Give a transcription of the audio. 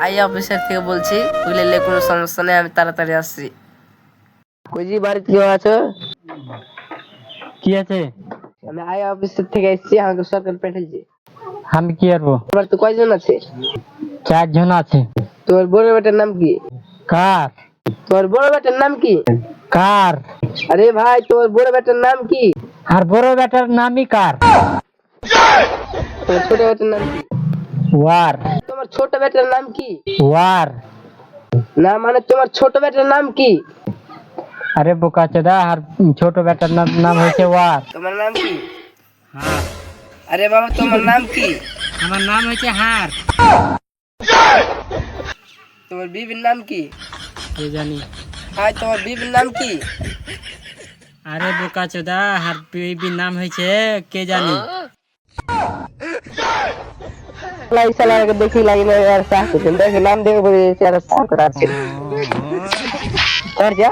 I officer থেকে বলছি, বুঝলে কোনো সমস্যা নেই, আমি তাড়াতাড়ি আসছি। কইজি বাড়িতে কেউ আছো? কি আছে? আমি আই অফিসার থেকে এসেছি, আমাকে সরকার পাঠাইছে। আমি কি করবো? তোমার তো কয়জন আছে? 4 জন আছে। তোমার বড় বেটার নাম কি? কার? তোমার বড় বেটার নাম কি? কার? আরে ভাই, তোমার বড় বেটার নাম কি? আর বড় বেটার নামই কার? তোমার ছোট বেটার নাম কি? ওয়ার। তোমার ছোট বেটার নাম কি? ওয়ার। না মানে তোমার ছোট বেটার নাম কি? আরে বোকা চোদা, আর ছোট বেটার নাম হয়েছে ওয়ার। তোমার নাম কি? হ্যাঁ। আরে বাবা, তোমার নাম কি? আমার নাম হয়েছে হার। তোমার বিবির নাম কি? কে জানি। হাই, তোমার বিবির নাম কি? আরে বোকা চোদা, আর বেবির নাম হয়েছে কে জানি। দেখি লাগে না यार, साथ देखो नाम देखो बोले यार साथ कराते। और क्या